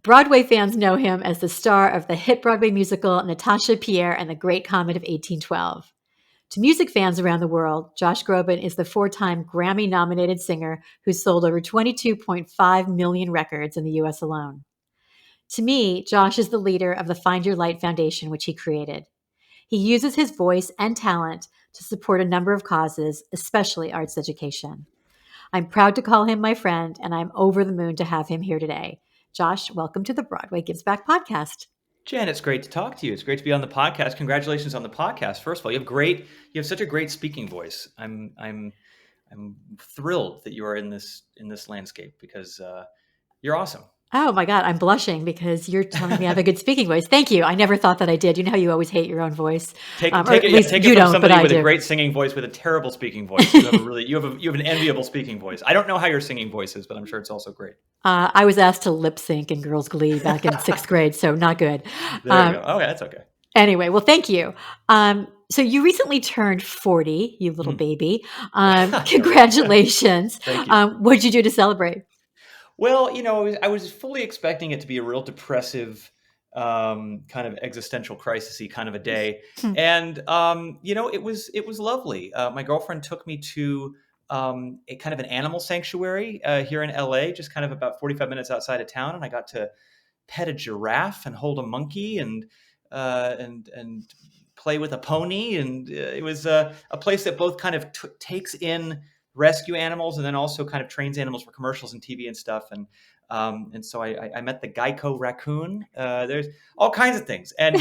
Broadway fans know him as the star of the hit Broadway musical Natasha Pierre and the Great Comet of 1812. To music fans around the world, Josh Groban is the 4-time Grammy-nominated singer who sold over 22.5 million records in the U.S. alone. To me, Josh is the leader of the Find Your Light Foundation, which he created. He uses his voice and talent to support a number of causes, especially arts education. I'm proud to call him my friend, and I'm over the moon to have him here today. Josh, welcome to the Broadway Gives Back podcast. Jen, it's great to talk to you. It's great to be on the podcast. Congratulations on the podcast. First of all, you have such a great speaking voice. I'm thrilled that you are in this landscape because you're awesome. Oh my God, I'm blushing because you're telling me I have a good speaking voice. Thank you. I never thought that I did. You know how you always hate your own voice. Take it from somebody with a great singing voice with a terrible speaking voice. You have an enviable speaking voice. I don't know how your singing voice is, but I'm sure it's also great. I was asked to lip sync in Girls Glee back in 6th grade, so not good. There you go. Oh, that's okay. Anyway, well, thank you. So you recently turned 40, you little baby. Congratulations. Thank you. What did you do to celebrate? Well, I was fully expecting it to be a real depressive, kind of existential crisis-y kind of a day. And, it was lovely. My girlfriend took me to a kind of an animal sanctuary here in LA, just kind of about 45 minutes outside of town. And I got to pet a giraffe and hold a monkey and play with a pony. And it was a place that both kind of takes in rescue animals and then also kind of trains animals for commercials and TV and stuff. And so I met the Geico raccoon. There's all kinds of things. And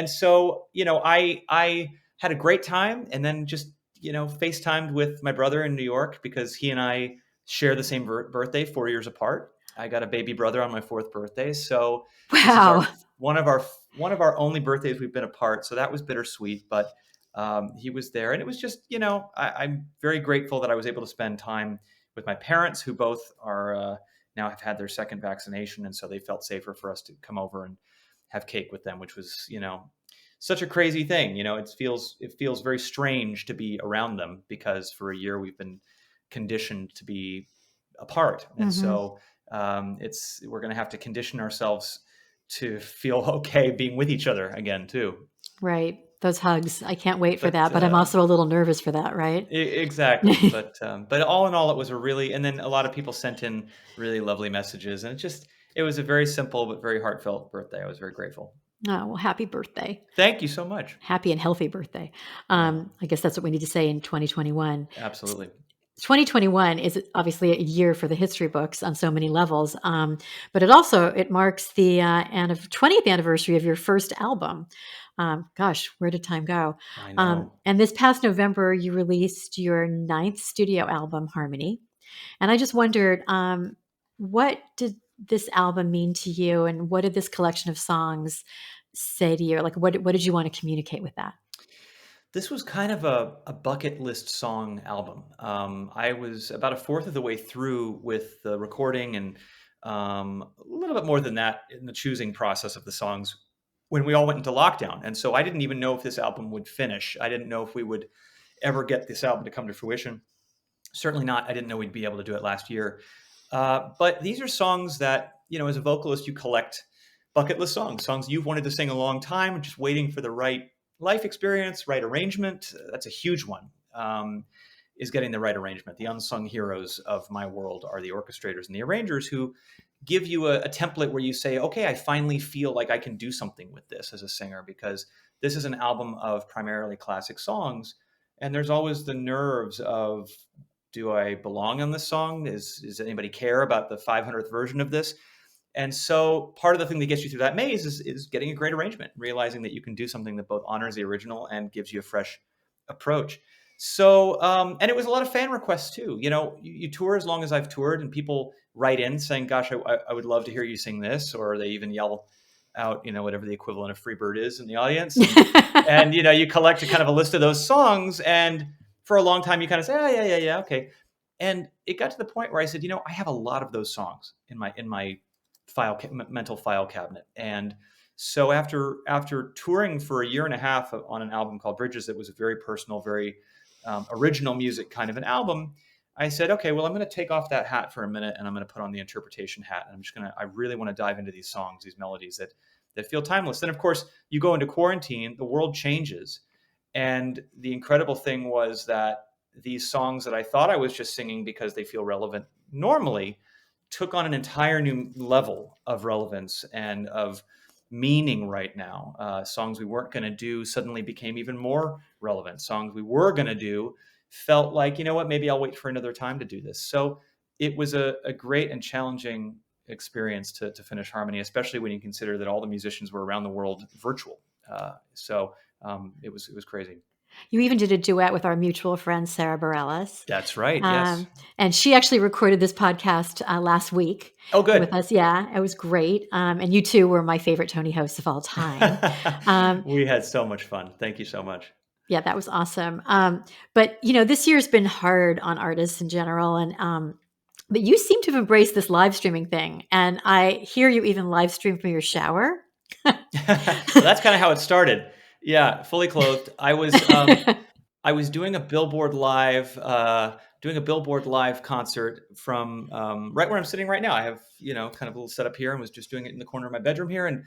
so, I had a great time and then just, FaceTimed with my brother in New York because he and I share the same birthday, 4 years apart. I got a baby brother on my 4th birthday. So wow, this is one of our only birthdays we've been apart. So that was bittersweet, but he was there, and it was just, I'm very grateful that I was able to spend time with my parents, who both are now have had their 2nd vaccination, and so they felt safer for us to come over and have cake with them, which was, such a crazy thing. It feels very strange to be around them because for a year we've been conditioned to be apart, and so we're going to have to condition ourselves to feel okay being with each other again too. Right. Those hugs. I can't wait for that, but I'm also a little nervous for that, right? Exactly. But all in all, it was and then a lot of people sent in really lovely messages, and it was a very simple but very heartfelt birthday. I was very grateful. Oh, well, happy birthday. Thank you so much. Happy and healthy birthday. I guess that's what we need to say in 2021. Absolutely. 2021 is obviously a year for the history books on so many levels, but it marks the 20th anniversary of your first album. Gosh, where did time go? I know. And this past November, you released your 9th studio album, Harmony. And I just wondered, what did this album mean to you? And what did this collection of songs say to you? Like, what did you want to communicate with that? This was kind of a bucket list song album. I was about a 4th of the way through with the recording and a little bit more than that in the choosing process of the songs when we all went into lockdown. And so I didn't even know if this album would finish. I didn't know if we would ever get this album to come to fruition. Certainly not. I didn't know we'd be able to do it last year. But these are songs that, as a vocalist, you collect bucket list songs you've wanted to sing a long time, just waiting for the right life experience, right arrangement. That's a huge one, is getting the right arrangement. The unsung heroes of my world are the orchestrators and the arrangers who give you a template where you say, okay, I finally feel like I can do something with this as a singer, because this is an album of primarily classic songs. And there's always the nerves of, do I belong on this song? Does anybody care about the 500th version of this? And so part of the thing that gets you through that maze is getting a great arrangement, realizing that you can do something that both honors the original and gives you a fresh approach. So, and it was a lot of fan requests too. You tour as long as I've toured, and people write in saying, gosh, I would love to hear you sing this. Or they even yell out, whatever the equivalent of Freebird is in the audience. And you collect a kind of a list of those songs. And for a long time, you kind of say, oh, yeah, okay. And it got to the point where I said, I have a lot of those songs in my mental file cabinet. And so after touring for a year and a half on an album called Bridges, that was a very personal, very original music kind of an album, I said, okay, well, I'm going to take off that hat for a minute and I'm going to put on the interpretation hat. And I really want to dive into these songs, these melodies that feel timeless. Then, of course, you go into quarantine, the world changes. And the incredible thing was that these songs that I thought I was just singing because they feel relevant normally took on an entire new level of relevance and of meaning right now. Songs we weren't going to do suddenly became even more relevant. Songs we were going to do felt like, you know what, maybe I'll wait for another time to do this. So it was a great and challenging experience to finish Harmony, especially when you consider that all the musicians were around the world virtual. It was crazy. You even did a duet with our mutual friend, Sarah Bareilles. That's right. Yes. And she actually recorded this podcast last week Oh, with good. us. Yeah, it was great. And you two were my favorite Tony hosts of all time. We had so much fun. Thank you so much. Yeah, that was awesome. But this year's been hard on artists in general, and but you seem to have embraced this live streaming thing, and I hear you even live stream from your shower. Well, that's kind of how it started. Yeah, fully clothed. I was doing a Billboard Live concert from right where I'm sitting right now. I have kind of a little setup here, and was just doing it in the corner of my bedroom here. And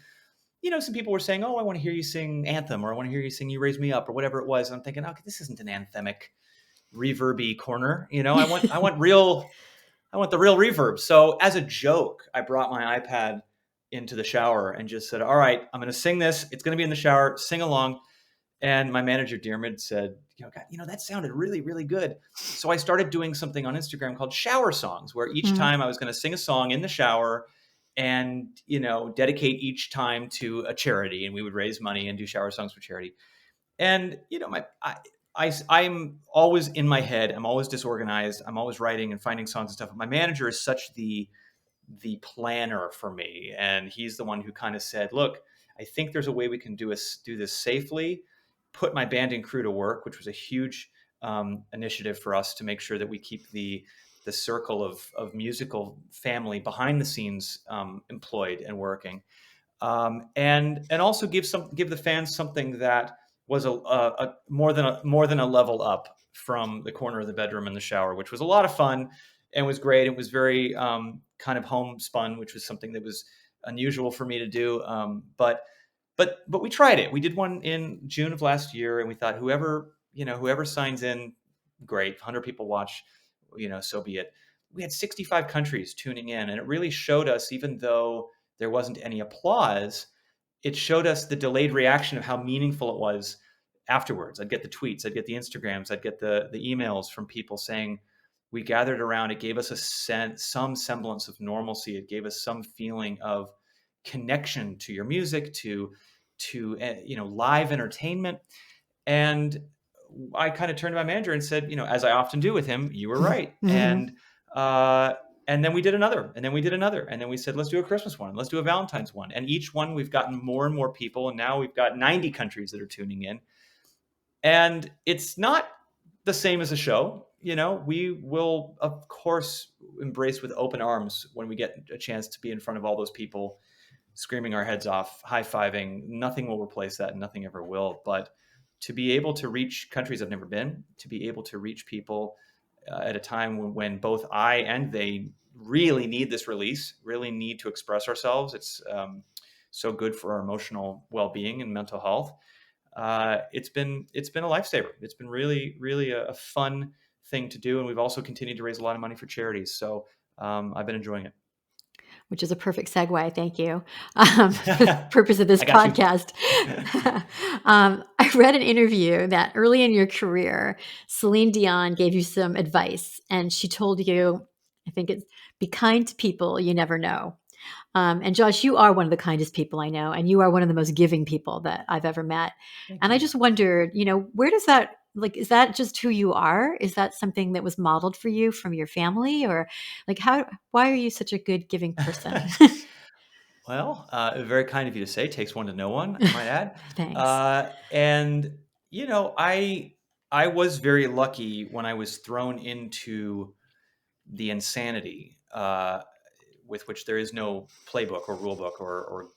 some people were saying, "Oh, I want to hear you sing Anthem," or "I want to hear you sing You Raise Me Up," or whatever it was. And I'm thinking, okay, this isn't an anthemic, reverby corner. I want the real reverb. So as a joke, I brought my iPad into the shower and just said, "All right, I'm going to sing this. It's going to be in the shower. Sing along." And my manager, Diarmid, said, God, that sounded really, really good. So I started doing something on Instagram called shower songs, where each time I was going to sing a song in the shower and, dedicate each time to a charity, and we would raise money and do shower songs for charity. And, I'm always in my head. I'm always disorganized. I'm always writing and finding songs and stuff. But my manager is such the planner for me. And he's the one who kind of said, look, I think there's a way we can do this safely, put my band and crew to work, which was a huge initiative for us to make sure that we keep the circle of musical family behind the scenes employed and working, and also give the fans something that was a more than a level up from the corner of the bedroom and the shower, which was a lot of fun and was great. It was very kind of homespun, which was something that was unusual for me to do, but we tried it. We did one in June of last year, and we thought whoever signs in, great. 100 people watch, so be it. We had 65 countries tuning in, and it really showed us, even though there wasn't any applause, it showed us the delayed reaction of how meaningful it was afterwards. I'd get the tweets, I'd get the Instagrams, I'd get the emails from people saying, we gathered around. It gave us some semblance of normalcy. It gave us some feeling of connection to your music, to live entertainment. And I kind of turned to my manager and said, as I often do with him, you were right. And then we did another, and then we did another, and then we said, let's do a Christmas one, let's do a Valentine's one. And each one we've gotten more and more people, and now we've got 90 countries that are tuning in. And it's not the same as a show. We will, of course, embrace with open arms when we get a chance to be in front of all those people, screaming our heads off, high-fiving. Nothing will replace that, and nothing ever will. But to be able to reach countries I've never been, to be able to reach people at a time when both I and they really need this release, really need to express ourselves. It's so good for our emotional well-being and mental health. It's been a lifesaver. It's been really, really a fun thing to do. And we've also continued to raise a lot of money for charities. So I've been enjoying it. Which is a perfect segue. Thank you. The purpose of this podcast. I read an interview that early in your career, Celine Dion gave you some advice, and she told you, I think it's, be kind to people you never know. And Josh, you are one of the kindest people I know, and you are one of the most giving people that I've ever met. And I just wondered, where does that, is that just who you are? Is that something that was modeled for you from your family, or why are you such a good giving person? Well, very kind of you to say. Takes one to know one, I might add. Thanks. And I was very lucky when I was thrown into the insanity with which there is no playbook or rule book or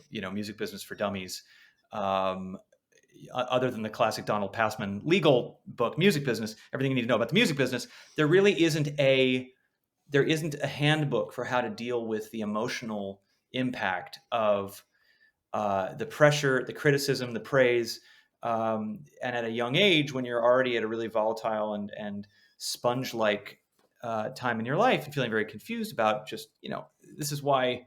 music business for dummies. other than the classic Donald Passman legal book, Music Business, everything you need to know about the music business, there really isn't a handbook for how to deal with the emotional impact of the pressure, the criticism, the praise. And at a young age, when you're already at a really volatile and sponge like time in your life and feeling very confused about just, this is why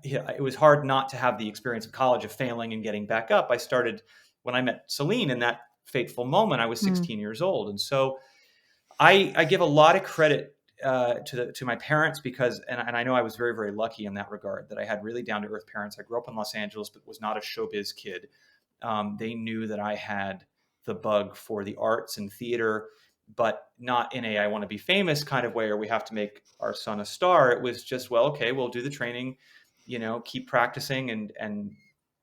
yeah, it was hard not to have the experience of college of failing and getting back up. I started when I met Celine in that fateful moment. I was Mm. 16 years old. And so I give a lot of credit to my parents because, and I know I was very, very lucky in that regard, that I had really down to earth parents. I grew up in Los Angeles, but was not a showbiz kid. They knew that I had the bug for the arts and theater, but not in a I want to be famous kind of way, or we have to make our son a star. It was just, well, okay, we'll do the training, keep practicing, and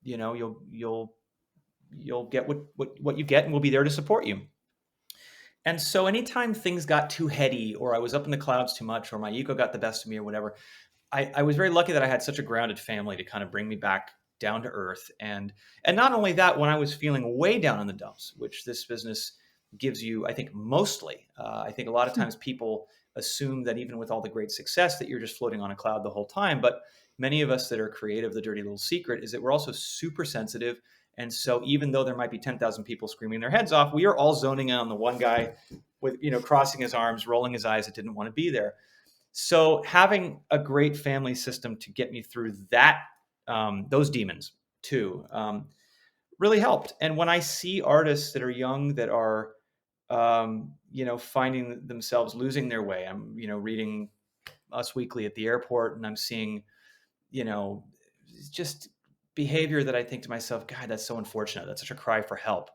you'll get what you get, and we'll be there to support you. And so anytime things got too heady, or I was up in the clouds too much, or my ego got the best of me, or whatever, I was very lucky that I had such a grounded family to kind of bring me back down to earth. And not only that, when I was feeling way down in the dumps, which this business gives you, I think mostly, I think a lot of Hmm. times people assume that even with all the great success that you're just floating on a cloud the whole time. But many of us that are creative, the dirty little secret is that we're also super sensitive. And so even though there might be 10,000 people screaming their heads off, we are all zoning in on the one guy with, crossing his arms, rolling his eyes that didn't want to be there. So having a great family system to get me through that, those demons too, really helped. And when I see artists that are young that are, finding themselves losing their way, I'm, reading Us Weekly at the airport, and I'm seeing, you know, just behavior that I think to myself, God, that's so unfortunate. That's such a cry for help.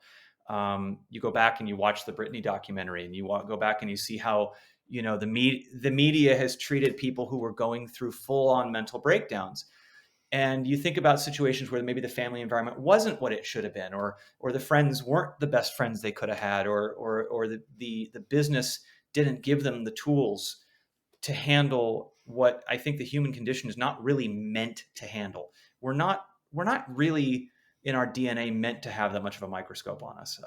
You go back and you watch the Britney documentary, and you go back and you see how the media has treated people who were going through full on mental breakdowns. And you think about situations where maybe the family environment wasn't what it should have been, or the friends weren't the best friends they could have had, or the business didn't give them the tools to handle what I think the human condition is not really meant to handle. We're not really in our DNA meant to have that much of a microscope on us,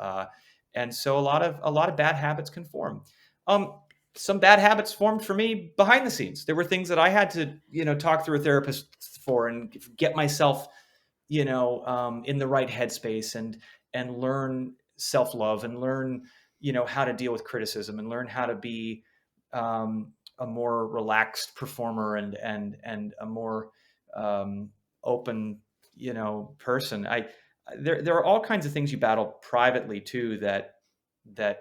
and so a lot of bad habits can form. Um, some bad habits formed for me behind the scenes. There were things that I had to talk through a therapist for and get myself in the right headspace and learn self love and learn how to deal with criticism and learn how to be a more relaxed performer and a more open person. There are all kinds of things you battle privately too that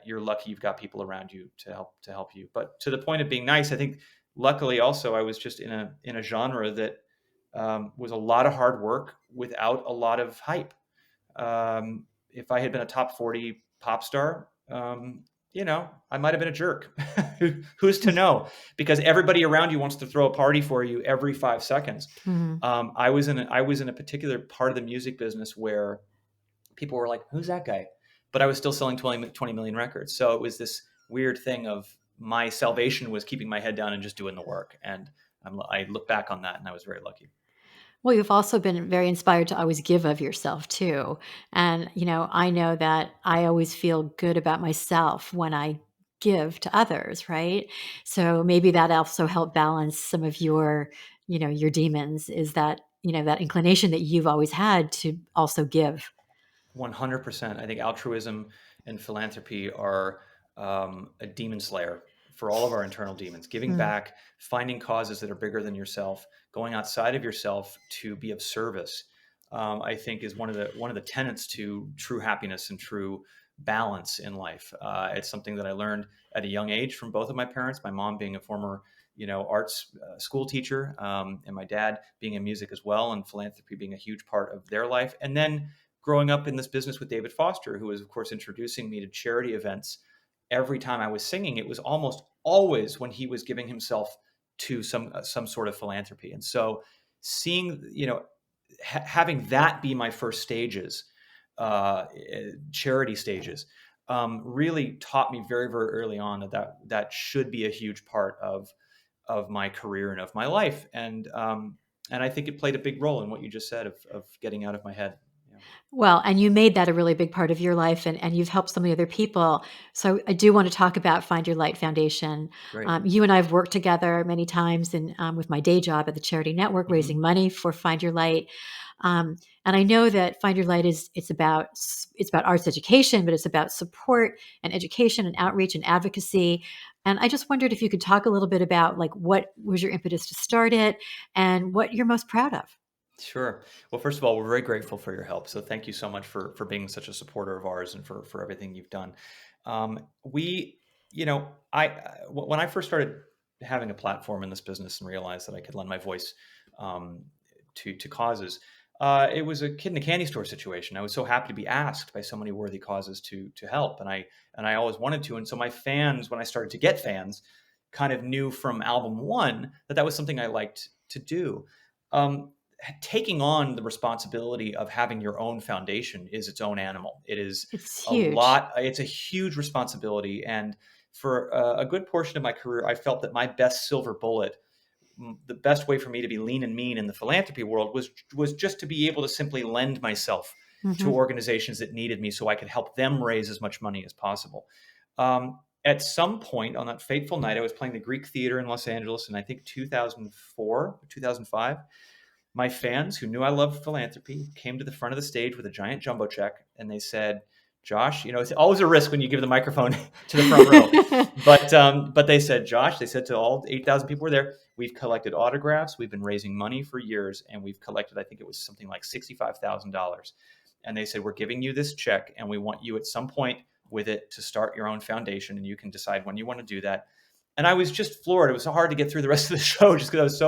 you're lucky you've got people around you to help you. But to the point of being nice, I think luckily also I was just in a genre that was a lot of hard work without a lot of hype. If I had been a top 40 pop star, I might have been a jerk. Who's to know? Because everybody around you wants to throw a party for you every 5 seconds. Mhm. I was in a particular part of the music business where people were like, "Who's that guy?" But I was still selling 20 million records. So it was this weird thing of my salvation was keeping my head down and just doing the work. And I look back on that and I was very lucky. Well, you've also been very inspired to always give of yourself too. And, I know that I always feel good about myself when I give to others, right? So maybe that also helped balance some of your demons is that, that inclination that you've always had to also give. 100%. I think altruism and philanthropy are a demon slayer for all of our internal demons. Giving Mm. back, finding causes that are bigger than yourself, going outside of yourself to be of service, I think is one of the tenets to true happiness and true balance in life. It's something that I learned at a young age from both of my parents. My mom being a former arts school teacher, and my dad being in music as well, and philanthropy being a huge part of their life. And then growing up in this business with David Foster, who was, of course, introducing me to charity events. Every time I was singing, it was almost always when he was giving himself to some sort of philanthropy. And so, seeing having that be my first stages, charity stages, really taught me very very early on that should be a huge part of my career and of my life. And I think it played a big role in what you just said of getting out of my head. Well, and you made that a really big part of your life, and you've helped so many other people. So I do want to talk about Find Your Light Foundation. Great. You and I have worked together many times with my day job at the Charity Network, raising money for Find Your Light. And I know that Find Your Light it's about arts education, but it's about support and education and outreach and advocacy. And I just wondered if you could talk a little bit about like what was your impetus to start it and what you're most proud of. Sure. Well, first of all, we're very grateful for your help. So thank you so much for being such a supporter of ours and for everything you've done. We, when I first started having a platform in this business and realized that I could lend my voice um, to causes, it was a kid in a candy store situation. I was so happy to be asked by so many worthy causes to help, and I always wanted to. And so my fans, when I started to get fans, kind of knew from album one that was something I liked to do. Um, Taking on the responsibility of having your own foundation is its own animal. It is It's a huge. lot. It's a huge responsibility. And for a good portion of my career, I felt that my best silver bullet, the best way for me to be lean and mean in the philanthropy world was just to be able to simply lend myself to Mm-hmm. organizations that needed me so I could help them raise as much money as possible. At some point on that fateful night, I was playing the Greek Theater in Los Angeles in, I think, 2004 or 2005. My fans who knew I loved philanthropy came to the front of the stage with a giant jumbo check, and they said, "Josh, it's always a risk when you give the microphone to the front row." But they said, "Josh," they said to all 8,000 people who were there, "We've collected autographs. We've been raising money for years, and we've collected, I think it was something like $65,000." And they said, "We're giving you this check, and we want you at some point with it to start your own foundation, and you can decide when you want to do that." And I was just floored. It was so hard to get through the rest of the show just because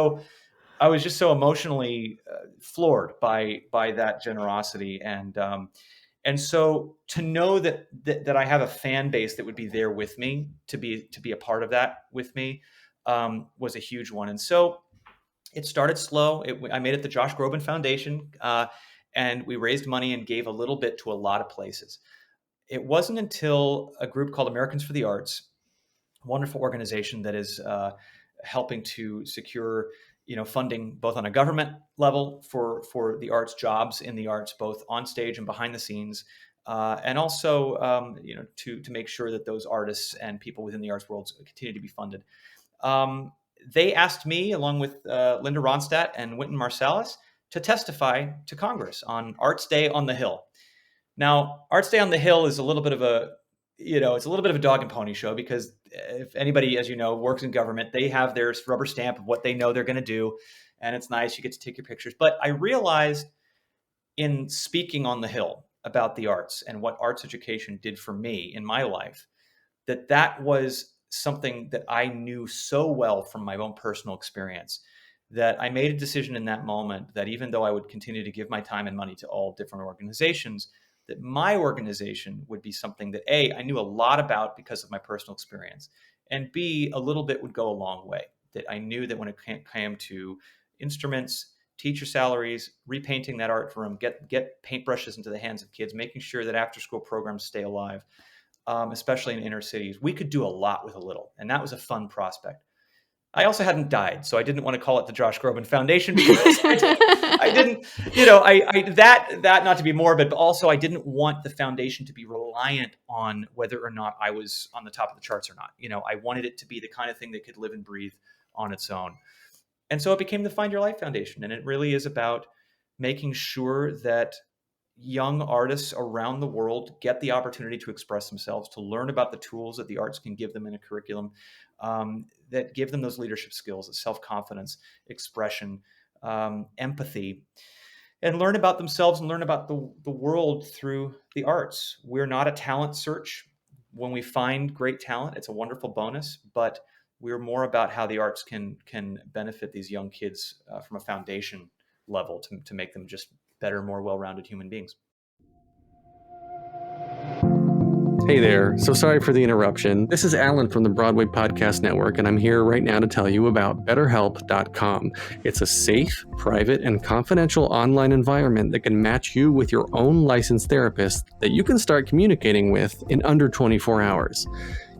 I was just so emotionally floored by that generosity, and so to know that I have a fan base that would be there with me to be a part of that with me was a huge one. And so it started slow. I made it the Josh Groban Foundation, and we raised money and gave a little bit to a lot of places. It wasn't until a group called Americans for the Arts, wonderful organization that is helping to secure funding both on a government level for the arts, jobs in the arts, both on stage and behind the scenes, and also to make sure that those artists and people within the arts world continue to be funded. They asked me, along with Linda Ronstadt and Wynton Marsalis, to testify to Congress on Arts Day on the Hill. Now, Arts Day on the Hill is a little bit of it's a little bit of a dog and pony show, because if anybody, as you know, works in government, they have their rubber stamp of what they know they're going to do. And it's nice. You get to take your pictures. But I realized in speaking on the Hill about the arts and what arts education did for me in my life, that was something that I knew so well from my own personal experience, that I made a decision in that moment that even though I would continue to give my time and money to all different organizations, that my organization would be something that A, I knew a lot about because of my personal experience, and B, a little bit would go a long way. That I knew that when it came to instruments, teacher salaries, repainting that art room, get paintbrushes into the hands of kids, making sure that after school programs stay alive, especially in inner cities, we could do a lot with a little. And that was a fun prospect. I also hadn't died, so I didn't want to call it the Josh Groban Foundation, because I didn't, that not to be morbid, but also I didn't want the foundation to be reliant on whether or not I was on the top of the charts or not. I wanted it to be the kind of thing that could live and breathe on its own. And so it became the Find Your Light Foundation. And it really is about making sure that young artists around the world get the opportunity to express themselves, to learn about the tools that the arts can give them in a curriculum, that give them those leadership skills, self-confidence, expression, empathy, and learn about themselves and learn about the world through the arts. We're not a talent search. When we find great talent, it's a wonderful bonus, but we're more about how the arts can benefit these young kids from a foundation level to make them just better, more well-rounded human beings. Hey there, so sorry for the interruption. This is Alan from the Broadway Podcast Network, and I'm here right now to tell you about BetterHelp.com. It's a safe, private, and confidential online environment that can match you with your own licensed therapist that you can start communicating with in under 24 hours.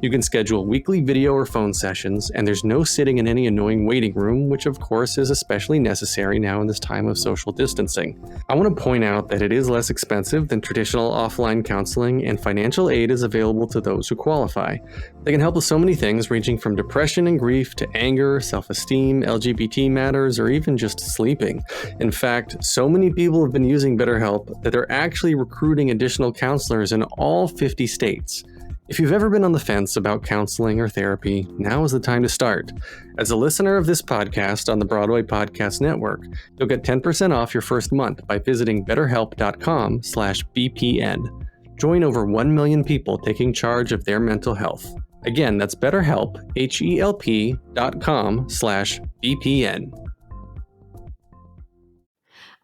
You can schedule weekly video or phone sessions, and there's no sitting in any annoying waiting room, which of course is especially necessary now in this time of social distancing. I want to point out that it is less expensive than traditional offline counseling, and financial aid is available to those who qualify. They can help with so many things, ranging from depression and grief to anger, self-esteem, LGBT matters, or even just sleeping. In fact, so many people have been using BetterHelp that they're actually recruiting additional counselors in all 50 states. If you've ever been on the fence about counseling or therapy, now is the time to start. As a listener of this podcast on the Broadway Podcast Network, you'll get 10% off your first month by visiting betterhelp.com/BPN. Join over 1 million people taking charge of their mental health. Again, that's BetterHelp, HELP.com/BPN.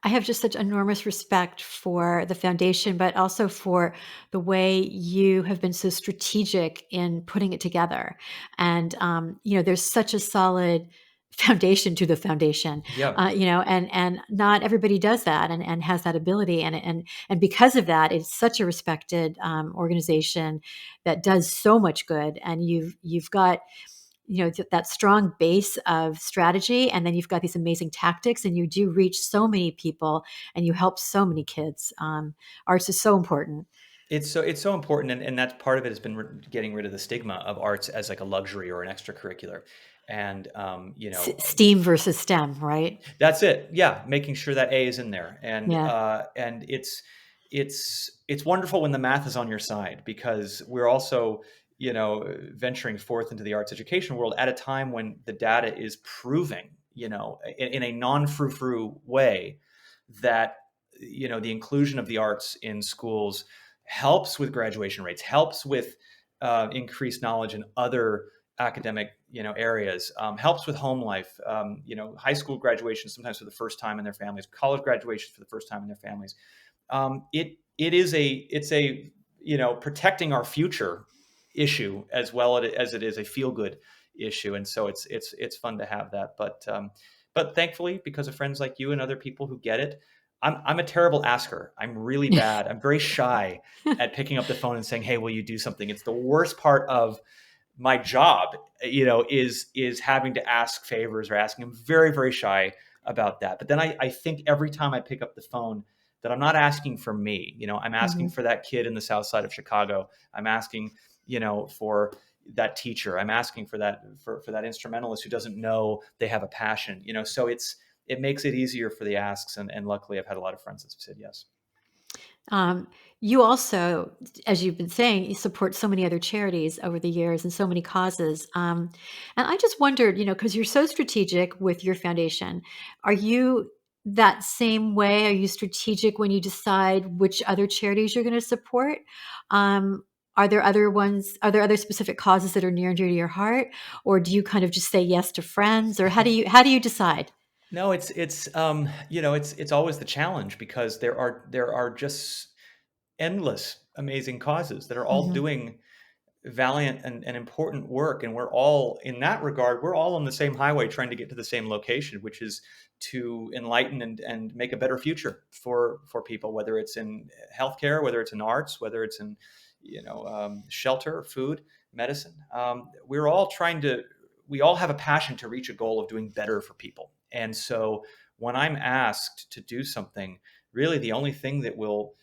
I have just such enormous respect for the foundation, but also for the way you have been so strategic in putting it together. And there's such a solid foundation to the foundation, Yeah. and not everybody does that and has that ability. And because of that, it's such a respected organization that does so much good. And you've got that strong base of strategy, and then you've got these amazing tactics, and you do reach so many people and you help so many kids. Arts is so important. It's so important, and that's part of it has been getting rid of the stigma of arts as like a luxury or an extracurricular, and STEAM versus STEM, right? that's it. Yeah, making sure that A is in there, and Yeah. it's wonderful when the math is on your side, because we're also venturing forth into the arts education world at a time when the data is proving in a non-frou-frou way that the inclusion of the arts in schools helps with graduation rates, helps with increased knowledge in other academic areas, helps with home life, high school graduation sometimes for the first time in their families, college graduations for the first time in their families. It's a protecting our future issue as well as it is a feel good issue, and so it's fun to have that. But thankfully, because of friends like you and other people who get it, I'm a terrible asker. I'm really bad. I'm very shy at picking up the phone and saying, "Hey, will you do something?" It's the worst part of my job, is having to ask favors or asking. I'm very, very shy about that. But then I think every time I pick up the phone that I'm not asking for me. I'm asking for that kid in the south side of Chicago. I'm asking, for that teacher. I'm asking for that for that instrumentalist who doesn't know they have a passion. So it makes it easier for the asks, and luckily I've had a lot of friends that said yes. You also, as you've been saying, you support so many other charities over the years and so many causes. And I just wondered, because you're so strategic with your foundation, are you that same way? Are you strategic when you decide which other charities you're going to support? Are there other ones? Are there other specific causes that are near and dear to your heart, or do you kind of just say yes to friends, or how do you decide? No, it's always the challenge, because there are just endless amazing causes that are all Hmm. doing valiant and important work, and we're all, in that regard, we're all on the same highway trying to get to the same location, which is to enlighten and make a better future for people, whether it's in healthcare, whether it's in arts, whether it's in shelter, food, medicine. We all have a passion to reach a goal of doing better for people. And so when I'm asked to do something, really the only thing that will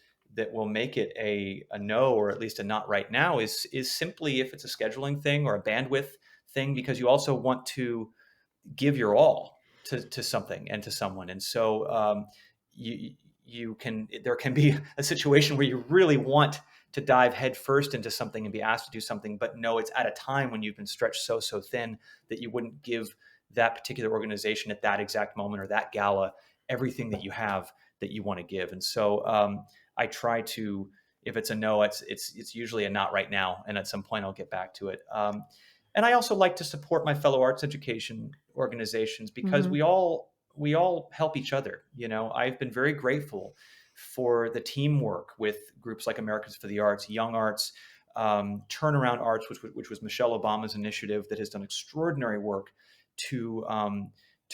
make it a no, or at least a not right now, is simply if it's a scheduling thing or a bandwidth thing, because you also want to give your all to something and to someone. And so there can be a situation where you really want to dive headfirst into something and be asked to do something, but no, it's at a time when you've been stretched so thin that you wouldn't give that particular organization at that exact moment or that gala everything that you have that you want to give. And so I try to, if it's a no, it's usually a not right now, and at some point I'll get back to it. And I also like to support my fellow arts education organizations, because Hmm. we all help each other. I've been very grateful for the teamwork with groups like Americans for the Arts, Young Arts, Turnaround Arts, which was Michelle Obama's initiative that has done extraordinary work to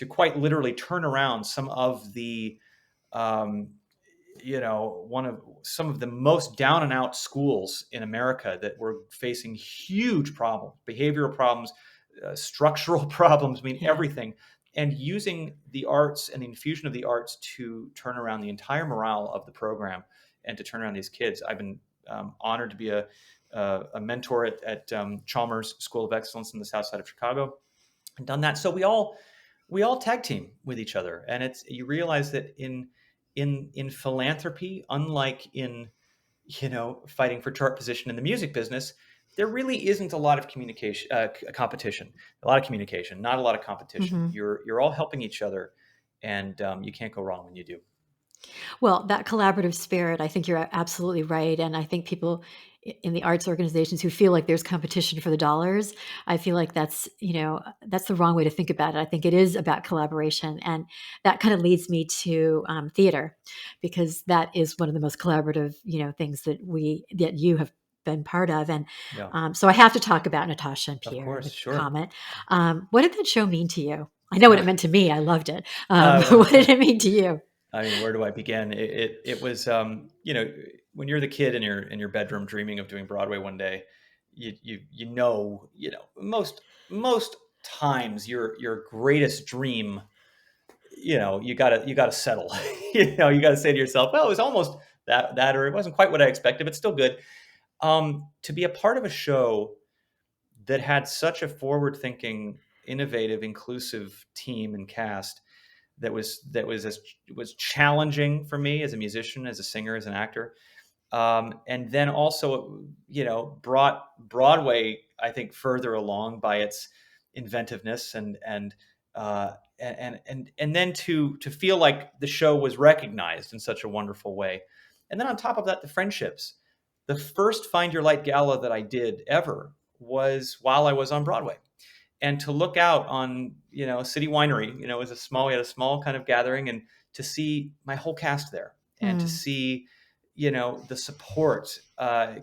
quite literally turn around some of the um, one of some of the most down and out schools in America that were facing huge problems, behavioral problems, structural problems, I mean, everything. And using the arts and the infusion of the arts to turn around the entire morale of the program and to turn around these kids. I've been honored to be a mentor at Chalmers School of Excellence in the South Side of Chicago, and done that. So we all tag team with each other, and you realize that in philanthropy, unlike in fighting for chart position in the music business, there really isn't a lot of communication, competition. A lot of communication, not a lot of competition. You're all helping each other, and you can't go wrong when you do. Well, that collaborative spirit, I think you're absolutely right. And I think people in the arts organizations who feel like there's competition for the dollars, I feel like that's the wrong way to think about it. I think it is about collaboration. And that kind of leads me to theater, because that is one of the most collaborative, things that you have been part of. And so I have to talk about Natasha and Pierre, of course, the sure. Comet. What did that show mean to you? I know what it meant to me. I loved it. What did it mean to you? I mean, where do I begin? It was, when you're the kid in your bedroom dreaming of doing Broadway one day, most times your greatest dream, you gotta settle. You gotta say to yourself, well, it was almost that, or it wasn't quite what I expected, but still good. To be a part of a show that had such a forward-thinking, innovative, inclusive team and cast that was challenging for me as a musician, as a singer, as an actor, and then also brought Broadway, I think, further along by its inventiveness and then to feel like the show was recognized in such a wonderful way, and then on top of that, the friendships. The first Find Your Light gala that I did ever was while I was on Broadway. And to look out on, City Winery, it was we had a small kind of gathering, and to see my whole cast there, and to see, the support,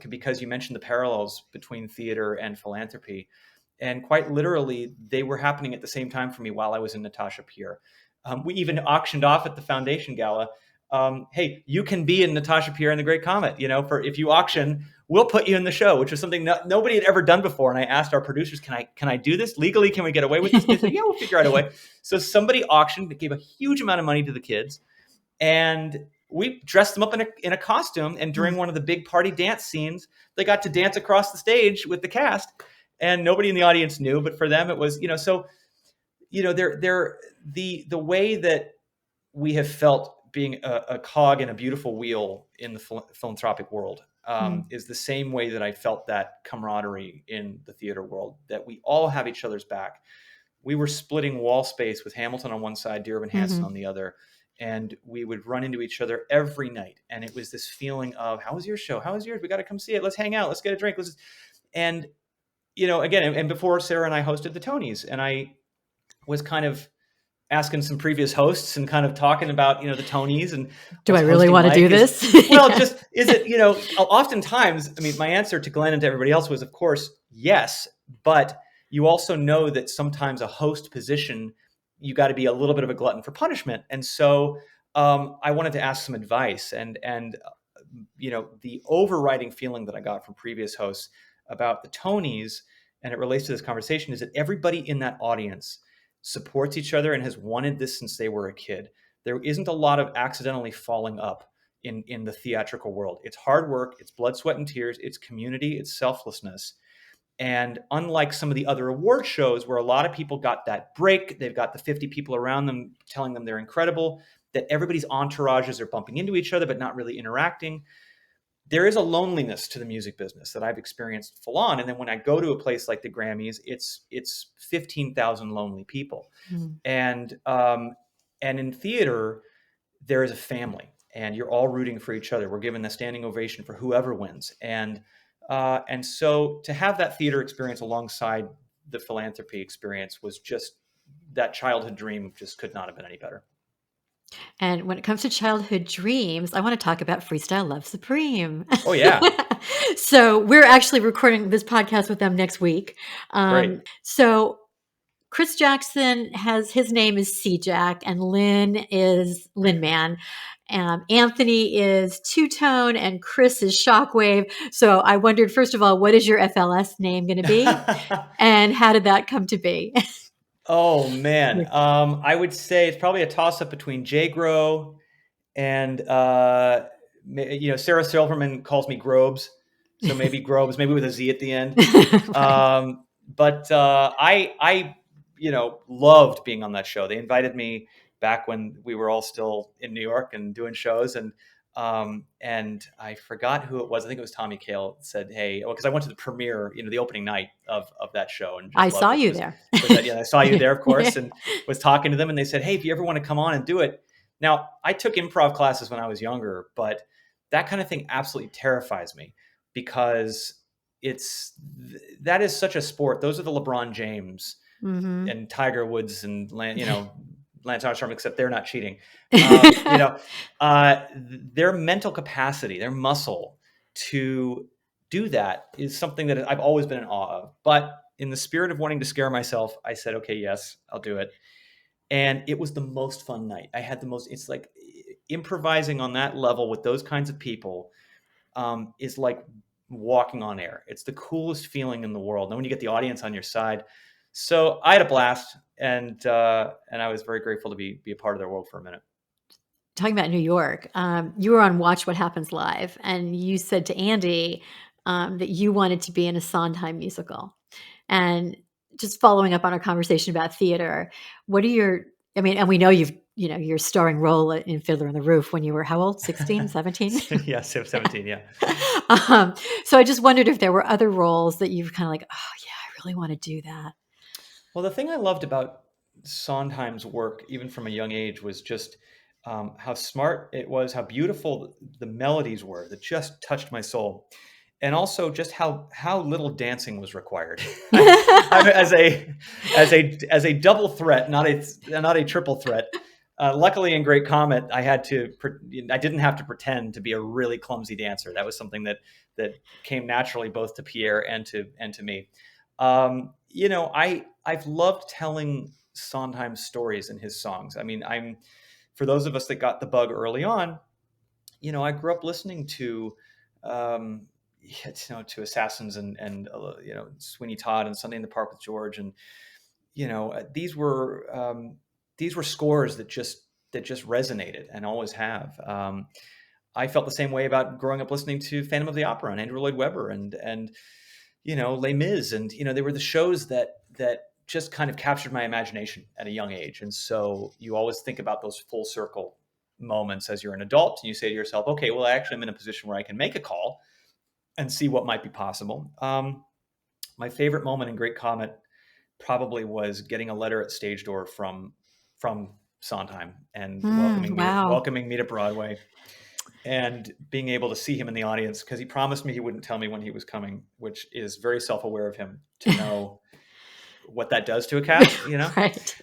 because you mentioned the parallels between theater and philanthropy. And quite literally, they were happening at the same time for me while I was in Natasha Pierre. We even auctioned off at the Foundation Gala. Hey, you can be in Natasha Pierre and the Great Comet, if you auction, we'll put you in the show, which was something nobody had ever done before. And I asked our producers, can I do this legally? Can we get away with this? They said, yeah, we'll figure out a way. So somebody auctioned, that gave a huge amount of money to the kids, and we dressed them up in a costume. And during one of the big party dance scenes, they got to dance across the stage with the cast, and nobody in the audience knew, but for them it was, the way that we have felt being a cog in a beautiful wheel in the philanthropic world is the same way that I felt that camaraderie in the theater world, that we all have each other's back. We were splitting wall space with Hamilton on one side, Dear Evan Hansen on the other, and we would run into each other every night. And it was this feeling of, how was your show? How was yours? We got to come see it. Let's hang out. Let's get a drink. And, again, and before Sarah and I hosted the Tonys, and I was kind of asking some previous hosts and kind of talking about, the Tonys and do I really want to do this? Well, just, is it, oftentimes, I mean, my answer to Glenn and to everybody else was, of course, yes. But you also know that sometimes a host position, you got to be a little bit of a glutton for punishment. And so I wanted to ask some advice, and the overriding feeling that I got from previous hosts about the Tonys, and it relates to this conversation, is that everybody in that audience supports each other and has wanted this since they were a kid. There isn't a lot of accidentally falling up in the theatrical world. It's hard work, it's blood, sweat, and tears, it's community, it's selflessness. And unlike some of the other award shows where a lot of people got that break, they've got the 50 people around them telling them they're incredible, that everybody's entourages are bumping into each other but not really interacting. There is a loneliness to the music business that I've experienced full on. And then when I go to a place like the Grammys, it's 15,000 lonely people. And in theater, there is a family, and you're all rooting for each other. We're given a standing ovation for whoever wins. And so to have that theater experience alongside the philanthropy experience was just, that childhood dream just could not have been any better. And when it comes to childhood dreams, I want to talk about Freestyle Love Supreme. Oh, yeah. So we're actually recording this podcast with them next week. Great. So Chris Jackson his name is C Jack, and Lynn is Lin Man. Anthony is Two Tone, and Chris is Shockwave. So I wondered, first of all, what is your FLS name going to be, and how did that come to be? Oh man, I would say it's probably a toss-up between J. Grow and Sarah Silverman calls me Grobes, so maybe Grobes, maybe with a Z at the end. Right. But I loved being on that show. They invited me back when we were all still in New York and doing shows, and I forgot who it was. I think it was Tommy Kail said, "Hey," because I went to the premiere, the opening night of that show, and just I saw you there. I saw you there, of course, and was talking to them, and they said, "Hey, if you ever want to come on and do it." Now, I took improv classes when I was younger, but that kind of thing absolutely terrifies me because that is such a sport. Those are the LeBron James and Tiger Woods and Lance Armstrong, except they're not cheating. Their mental capacity, their muscle to do that is something that I've always been in awe of. But in the spirit of wanting to scare myself, I said, okay, yes, I'll do it. And it was the most fun night. It's like improvising on that level with those kinds of people is like walking on air. It's the coolest feeling in the world. And when you get the audience on your side. So I had a blast, and I was very grateful to be a part of their world for a minute. Talking about New York, you were on Watch What Happens Live, and you said to Andy that you wanted to be in a Sondheim musical. And just following up on our conversation about theater, what are and we know your starring role in Fiddler on the Roof when you were how old? 16, 17? Yeah, 17, yeah. So I just wondered if there were other roles that you've kind of like, oh yeah, I really want to do that. Well, the thing I loved about Sondheim's work, even from a young age, was just how smart it was, how beautiful the melodies were that just touched my soul. And also just how little dancing was required. as a double threat, not a triple threat. Luckily, in Great Comet, I didn't have to pretend to be a really clumsy dancer. That was something that came naturally both to Pierre and to me. I've loved telling Sondheim stories in his songs. I mean, for those of us that got the bug early on, I grew up listening to to Assassins and Sweeney Todd and Sunday in the Park with George, and these were scores that just resonated and always have. I felt the same way about growing up listening to Phantom of the Opera and Andrew Lloyd Webber and Les Mis, and they were the shows that just kind of captured my imagination at a young age. And so you always think about those full circle moments as you're an adult, and you say to yourself, okay, well, I actually am in a position where I can make a call and see what might be possible. My favorite moment in Great Comet probably was getting a letter at stage door from Sondheim and welcoming me to Broadway, and being able to see him in the audience, because he promised me he wouldn't tell me when he was coming, which is very self-aware of him to know what that does to a cast, Right.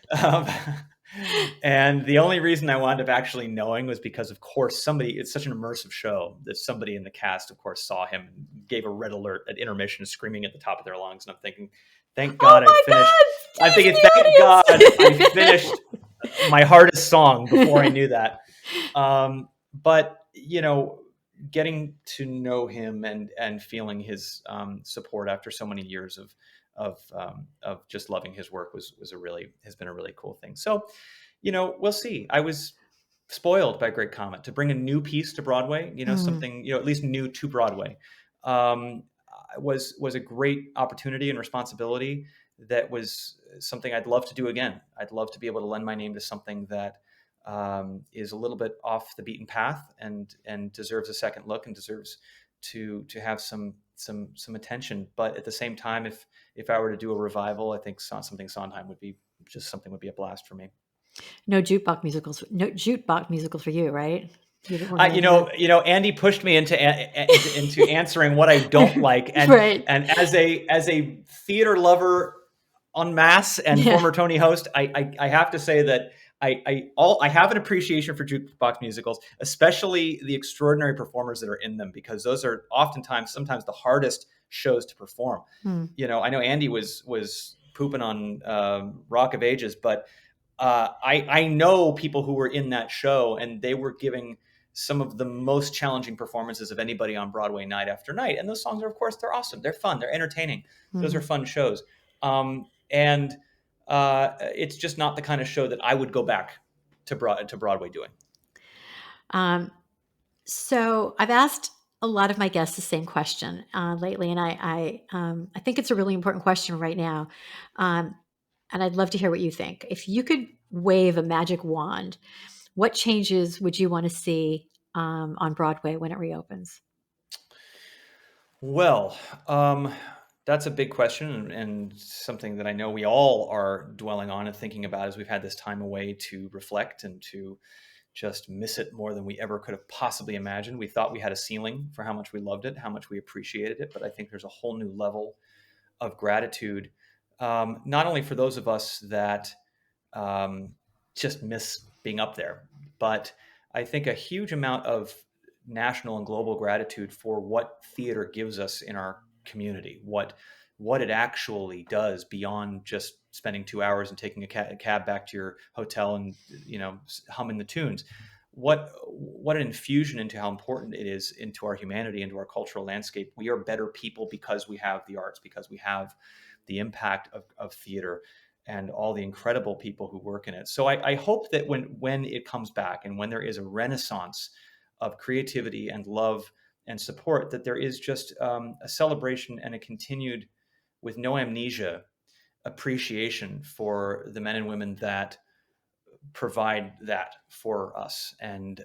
And the only reason I wound up actually knowing was because, of course, it's such an immersive show that somebody in the cast, of course, saw him and gave a red alert at intermission, screaming at the top of their lungs. And I'm thinking, thank God I finished. I'm thinking, thank God I finished my hardest song before I knew that. But getting to know him and feeling his support after so many years of just loving his work has been a really cool thing. So, we'll see. I was spoiled by Great Comet to bring a new piece to Broadway, something, at least new to Broadway, was a great opportunity and responsibility. That was something I'd love to do again. I'd love to be able to lend my name to something that is a little bit off the beaten path and deserves a second look and deserves to have some attention. But at the same time, if I were to do a revival, I think something Sondheim would be a blast for me. No jukebox musicals for you, right? Andy pushed me into answering what I don't like, and right. And as a theater lover en masse and former Tony host, I have to say that I have an appreciation for jukebox musicals, especially the extraordinary performers that are in them, because those are sometimes the hardest shows to perform. I know Andy was pooping on Rock of Ages, but I know people who were in that show, and they were giving some of the most challenging performances of anybody on Broadway night after night. And those songs are, of course, they're awesome. They're fun. They're entertaining. Those are fun shows. And it's just not the kind of show that I would go back to Broadway doing. So I've asked a lot of my guests the same question lately, and I think it's a really important question right now. And I'd love to hear what you think. If you could wave a magic wand, what changes would you want to see on Broadway when it reopens? Well, that's a big question, and something that I know we all are dwelling on and thinking about as we've had this time away to reflect and to just miss it more than we ever could have possibly imagined. We thought we had a ceiling for how much we loved it, how much we appreciated it, but I think there's a whole new level of gratitude, not only for those of us that just miss being up there, but I think a huge amount of national and global gratitude for what theater gives us in our community, what it actually does beyond just spending 2 hours and taking a cab back to your hotel and humming the tunes. What an infusion into how important it is into our humanity, into our cultural landscape. We are better people because we have the arts, because we have the impact of theater and all the incredible people who work in it. So I hope that when it comes back and when there is a renaissance of creativity and love and support, that there is just a celebration and a continued, with no amnesia, appreciation for the men and women that provide that for us and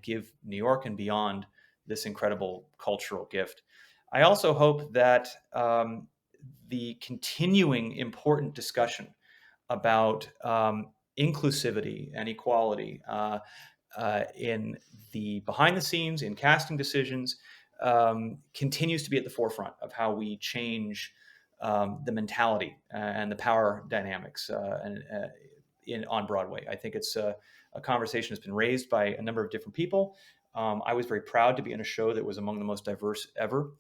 give New York and beyond this incredible cultural gift. I also hope that the continuing important discussion about inclusivity and equality in the behind the scenes, in casting decisions, continues to be at the forefront of how we change the mentality and the power dynamics on Broadway. I think it's a conversation that's been raised by a number of different people. I was very proud to be in a show that was among the most diverse ever.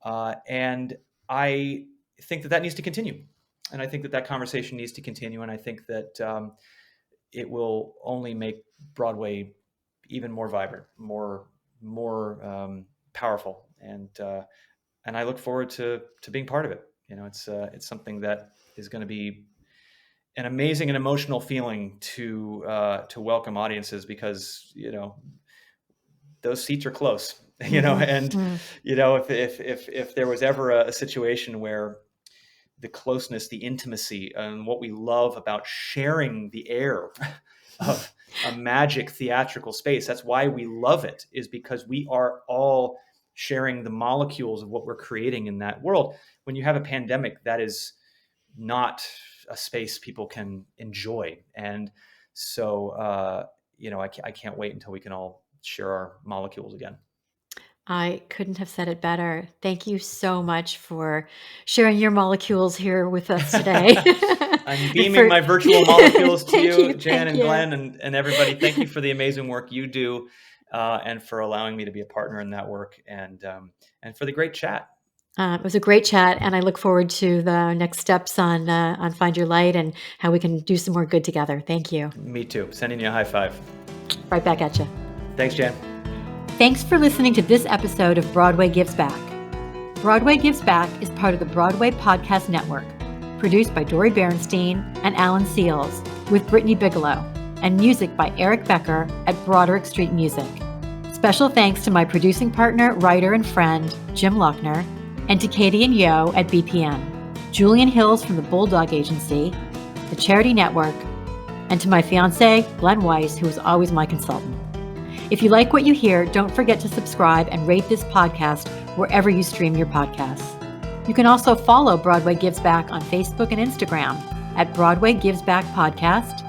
And I think that needs to continue. And I think that conversation needs to continue. And I think that it will only make Broadway even more vibrant, more powerful. And I look forward to being part of it. It's something that is going to be an amazing and emotional feeling to welcome audiences, because those seats are close. And if there was ever a situation where the closeness, the intimacy, and what we love about sharing the air of a magic theatrical space, that's why we love it, is because we are all sharing the molecules of what we're creating in that world. When you have a pandemic, that is not a space people can enjoy. And so, I can't wait until we can all share our molecules again. I couldn't have said it better. Thank you so much for sharing your molecules here with us today. I'm beaming my virtual molecules to you, you, Jan and Glenn, and everybody. Thank you for the amazing work you do, and for allowing me to be a partner in that work, and for the great chat. It was a great chat, and I look forward to the next steps on Find Your Light and how we can do some more good together. Thank you. Me too. Sending you a high five. Right back at you. Thanks, Jan. Thanks for listening to this episode of Broadway Gives Back. Broadway Gives Back is part of the Broadway Podcast Network, produced by Dori Bernstein and Alan Seals, with Brittany Bigelow, and music by Eric Becker at Broderick Street Music. Special thanks to my producing partner, writer, and friend, Jim Lochner, and to Katie and Yo at BPN, Julian Hills from the Bulldog Agency, the Charity Network, and to my fiance, Glenn Weiss, who is always my consultant. If you like what you hear, don't forget to subscribe and rate this podcast wherever you stream your podcasts. You can also follow Broadway Gives Back on Facebook and Instagram at Broadway Gives Back Podcast,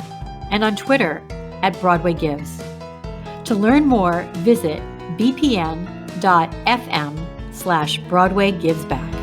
and on Twitter at Broadway Gives. To learn more, visit bpn.fm/Broadway Gives Back.